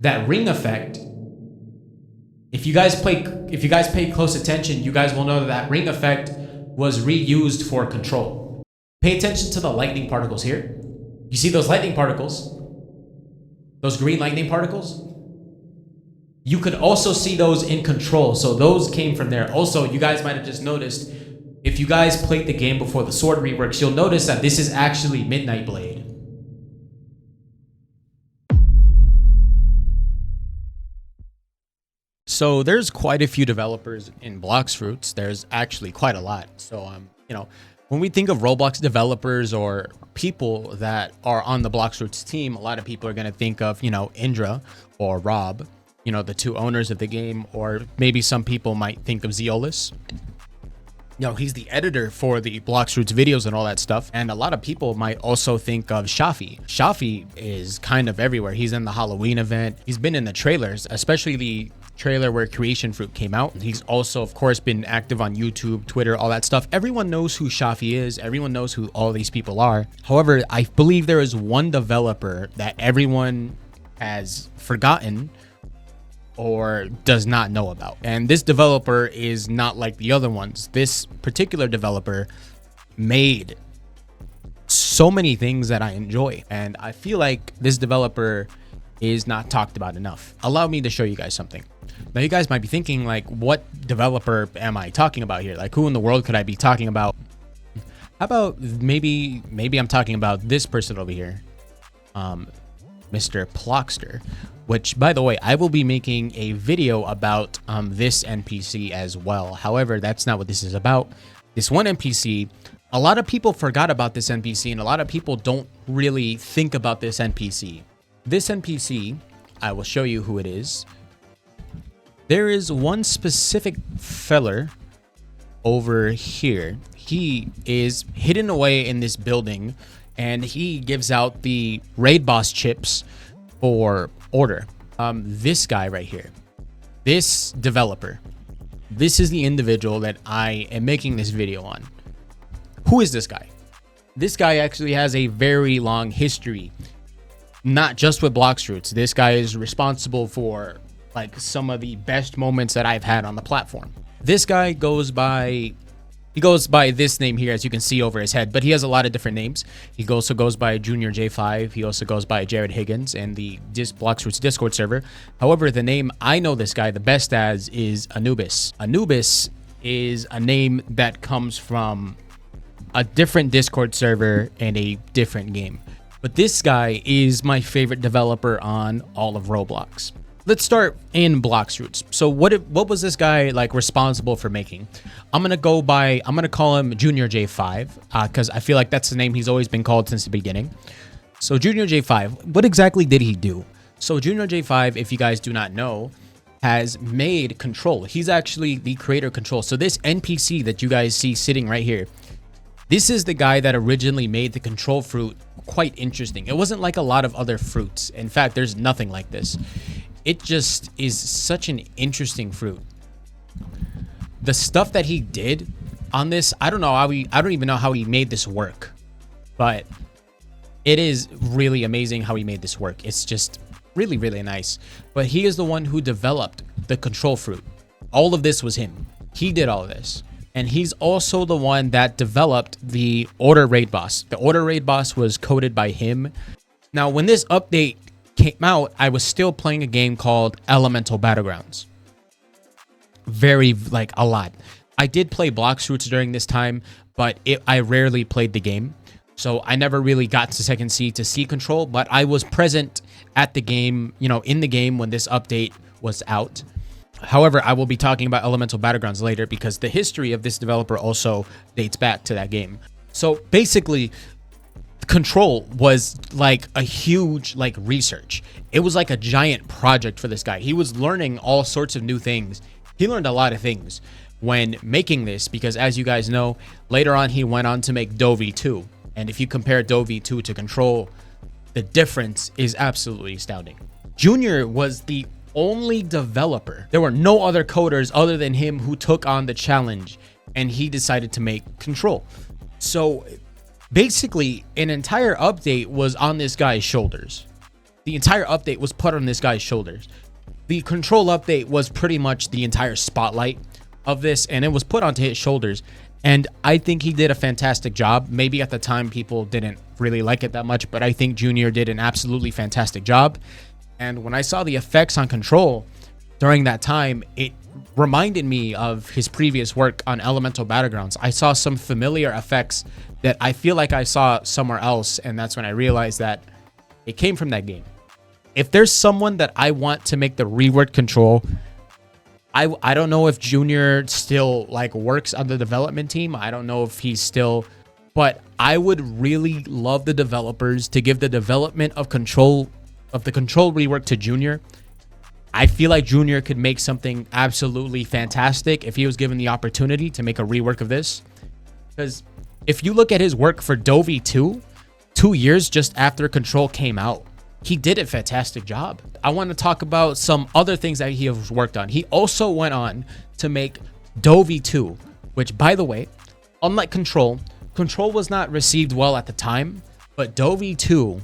that ring effect, if you guys pay close attention, you guys will know that that ring effect was reused for control. Pay attention to the lightning particles here. You see those lightning particles? Those green lightning particles? You could also see those in control. So those came from there. Also, you guys might have just noticed, if you guys played the game before the sword reworks, you'll notice that this is actually Midnight Blade. So there's quite a few developers in Bloxfruits. There's actually quite a lot. So, when we think of Roblox developers or people that are on the Bloxfruits team, a lot of people are going to think of, Indra or Rob, the two owners of the game, or maybe some people might think of Zeolus. He's the editor for the Bloxfruits videos and all that stuff. And a lot of people might also think of Shafi. Shafi is kind of everywhere. He's in the Halloween event. He's been in the trailers, especially the trailer where Creation Fruit came out. He's also, of course, been active on YouTube, Twitter, all that stuff. Everyone knows who Shafi is. Everyone knows who all these people are. However, I believe there is one developer that everyone has forgotten or does not know about. And this developer is not like the other ones. This particular developer made so many things that I enjoy. And I feel like this developer is not talked about enough. Allow me to show you guys something. Now, you guys might be thinking, like, what developer am I talking about here? Like, who in the world could I be talking about? How about maybe I'm talking about this person over here, Mr. Ploxter, which, by the way, I will be making a video about this NPC as well. However, that's not what this is about. This one NPC, a lot of people forgot about this NPC, and a lot of people don't really think about this NPC. This NPC, I will show you who it is. There is one specific feller over here. He is hidden away in this building, and he gives out the raid boss chips for order. This guy right here, this developer, this is the individual that I am making this video on. Who is this guy? This guy actually has a very long history, not just with Bloxfruits. This guy is responsible for like some of the best moments that I've had on the platform. This guy goes by this name here, as you can see over his head, but he has a lot of different names. He also goes by Junior J5. He also goes by Jared Higgins in the Bloxfruits Discord server. However, the name I know this guy the best as is Anubis. Anubis is a name that comes from a different Discord server and a different game. But this guy is my favorite developer on all of Roblox. Let's start in Bloxfruits. So what was this guy like responsible for making? I'm gonna call him Junior J5 because I feel like that's the name he's always been called since the beginning. So Junior J5, what exactly did he do? So Junior J5, if you guys do not know, has made Control. He's actually the creator of Control. So this NPC that you guys see sitting right here, this is the guy that originally made the Control fruit quite interesting. It wasn't like a lot of other fruits. In fact, there's nothing like this. It just is such an interesting fruit. The stuff that he did on this, I don't even know how he made this work, but it is really amazing how he made this work. It's just really, really nice. But he is the one who developed the Control fruit. All of this was him. He did all of this. And he's also the one that developed the Order Raid Boss. The Order Raid Boss was coded by him. Now, when this update came out, I was still playing a game called Elemental Battlegrounds. A lot. I did play Bloxfruits during this time, but I rarely played the game. So I never really got to Second Sea to see Control, but I was present at the game, in the game when this update was out. However, I will be talking about Elemental Battlegrounds later because the history of this developer also dates back to that game. So basically, Control was like a huge research. It was like a giant project for this guy. He was learning all sorts of new things. He learned a lot of things when making this because, as you guys know, later on he went on to make Dovey 2. And if you compare Dovey 2 to Control, the difference is absolutely astounding. Junior was the only developer. There were no other coders other than him who took on the challenge, and he decided to make Control. So basically, an entire update was on this guy's shoulders. the entire update was put on this guy's shoulders. The control update was pretty much the entire spotlight of this, and it was put onto his shoulders. And I think he did a fantastic job. Maybe at the time people didn't really like it that much, but I think Junior did an absolutely fantastic job. And when I saw the effects on control during that time, it reminded me of his previous work on Elemental Battlegrounds. I saw some familiar effects that I feel like I saw somewhere else, and that's when I realized that it came from that game. If there's someone that I want to make the reworked control, I don't know if Junior still like works on the development team. I don't know if he's still, but I would really love the developers to give the development of the control rework to Junior. I feel like Junior could make something absolutely fantastic if he was given the opportunity to make a rework of this. Because if you look at his work for Dovey 2, 2 years just after Control came out, he did a fantastic job. I want to talk about some other things that he has worked on. He also went on to make Dovey 2, which, by the way, unlike Control was not received well at the time, but Dovey 2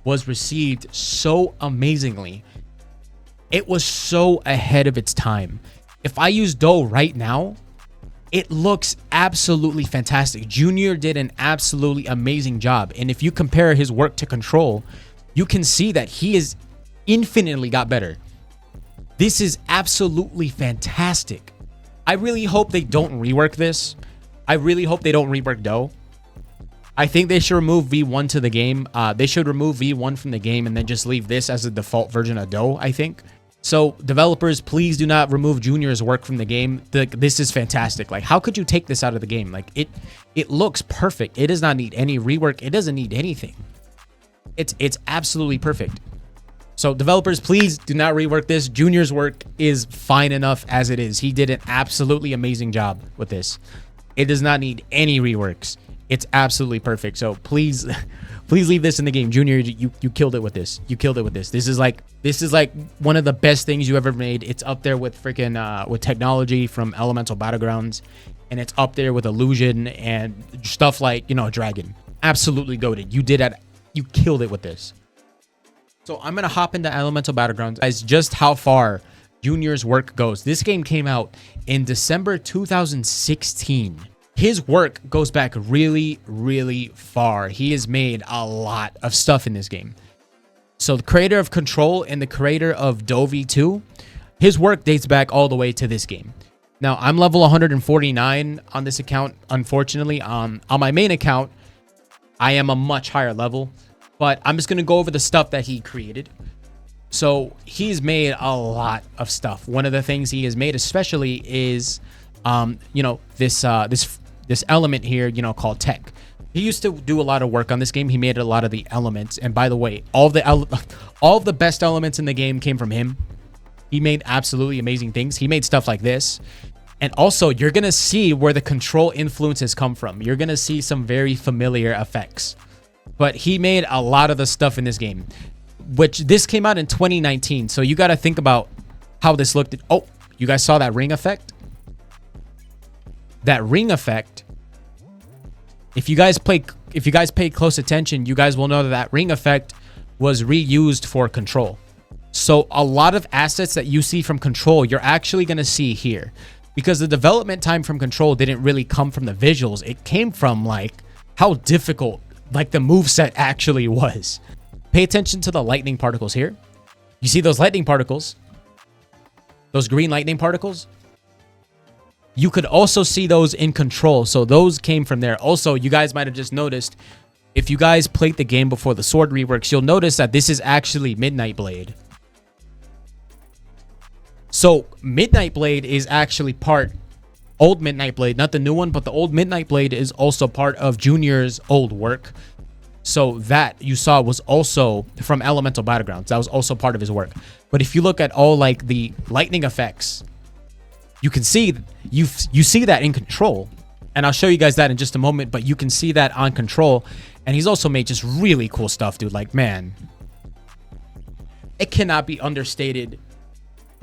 was received so amazingly. It was so ahead of its time. If I use Doe right now, it looks absolutely fantastic. Junior did an absolutely amazing job. And if you compare his work to Control, you can see that he is infinitely got better. This is absolutely fantastic. I really hope they don't rework this. I really hope they don't rework Doe. I think they should remove V1 to the game. They should remove V1 from the game and then just leave this as a default version of Doe, I think. So developers, please do not remove Junior's work from the game. This is fantastic. Like, how could you take this out of the game? Like, it looks perfect. It does not need any rework. It doesn't need anything. It's absolutely perfect. So developers, please do not rework this. Junior's work is fine enough as it is. He did an absolutely amazing job with this. It does not need any reworks. It's absolutely perfect. So please leave this in the game. Junior, you killed it with this. You killed it with this. This is like one of the best things you ever made. It's up there with freaking with technology from Elemental Battlegrounds, and it's up there with Illusion and stuff like, you know, Dragon. Absolutely goated. You killed it with this. So I'm gonna hop into Elemental Battlegrounds as just how far Junior's work goes. This game came out in December 2016. His work goes back really, really far. He has made a lot of stuff in this game. So the creator of Control and the creator of Dovey 2, his work dates back all the way to this game. Now, I'm level 149 on this account, unfortunately. On my main account, I am a much higher level, but I'm just going to go over the stuff that he created. So he's made a lot of stuff. One of the things he has made especially is, you know, this element here, you know, called tech. He used to do a lot of work on this game. He made a lot of the elements. And by the way, all of the best elements in the game came from him. He made absolutely amazing things. He made stuff like this. And also, you're going to see where the Control influences come from. You're going to see some very familiar effects. But he made a lot of the stuff in this game, which this came out in 2019. So you got to think about how this looked. Oh, you guys saw that ring effect? That ring effect, if you guys pay close attention, you guys will know that that ring effect was reused for Control. So a lot of assets that you see from Control, you're actually going to see here. Because the development time from Control didn't really come from the visuals. It came from like how difficult like the moveset actually was. Pay attention to the lightning particles here. You see those lightning particles? Those green lightning particles? You could also see those in Control. So those came from there. Also, you guys might have just noticed, if you guys played the game before the sword reworks, you'll notice that this is actually Midnight Blade. So Midnight Blade is actually old Midnight Blade, not the new one, but the old Midnight Blade is also part of Junior's old work. So that you saw was also from Elemental Battlegrounds. That was also part of his work. But if you look at all like the lightning effects, you can see you see that in Control. And I'll show you guys that in just a moment, but you can see that on Control. And he's also made just really cool stuff, dude. Like, man, it cannot be understated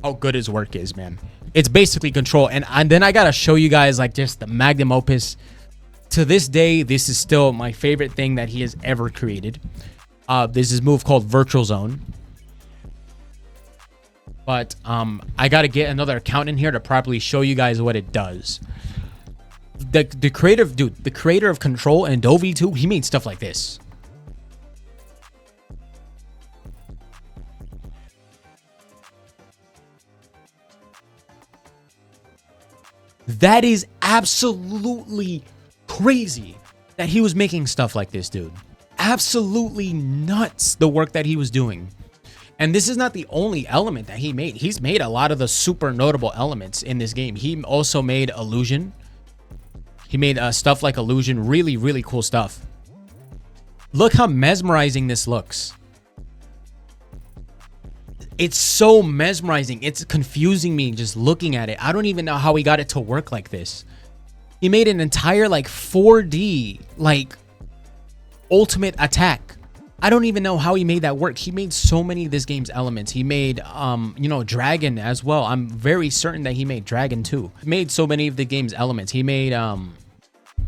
how good his work is, man. It's basically Control. And then I gotta show you guys like just the magnum opus. To this day, this is still my favorite thing that he has ever created. This is a move called Virtual Zone. but I got to get another account in here to properly show you guys what it does. The creative dude, the creator of Control and Dovey 2, he made stuff like this. That is absolutely crazy that he was making stuff like this, dude. Absolutely nuts, the work that he was doing. And this is not the only element that he made. He's made a lot of the super notable elements in this game. He also made Illusion. He made stuff like Illusion. Really, really cool stuff. Look how mesmerizing this looks. It's so mesmerizing. It's confusing me just looking at it. I don't even know how he got it to work like this. He made an entire like 4D like ultimate attack. I don't even know how he made that work. He made so many of this game's elements. He made you know, Dragon as well. I'm very certain that he made Dragon too. He made so many of the game's elements. He made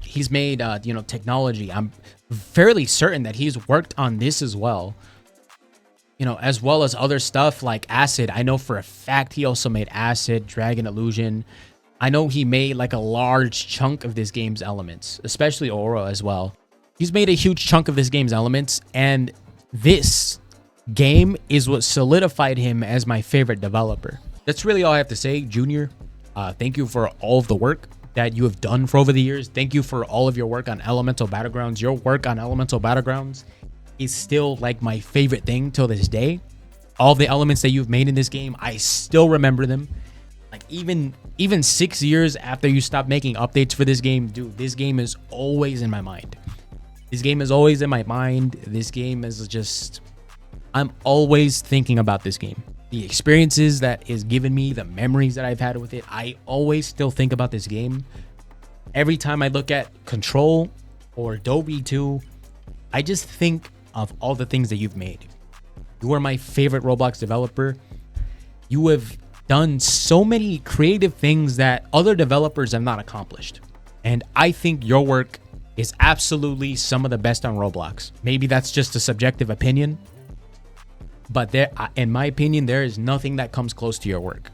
he's made you know, technology. I'm fairly certain that he's worked on this as well. You know, as well as other stuff like Acid. I know for a fact he also made Acid, Dragon, Illusion. I know he made like a large chunk of this game's elements, especially Aura as well. He's made a huge chunk of this game's elements, and this game is what solidified him as my favorite developer. That's really all I have to say, Junior. Thank you for all of the work that you have done for over the years. Thank you for all of your work on Elemental Battlegrounds. Your work on Elemental Battlegrounds is still like my favorite thing till this day. All the elements that you've made in this game, I still remember them. Like even 6 years after you stopped making updates for this game, dude, this game is always in my mind. This game is always in my mind. This game is just, I'm always thinking about this game. The experiences that is given me, the memories that I've had with it, I always still think about this game. Every time I look at Control or Dovey 2, I just think of all the things that you've made. You are my favorite Roblox developer. You have done so many creative things that other developers have not accomplished. And I think your work is absolutely some of the best on Roblox. Maybe that's just a subjective opinion, but there, in my opinion, there is nothing that comes close to your work.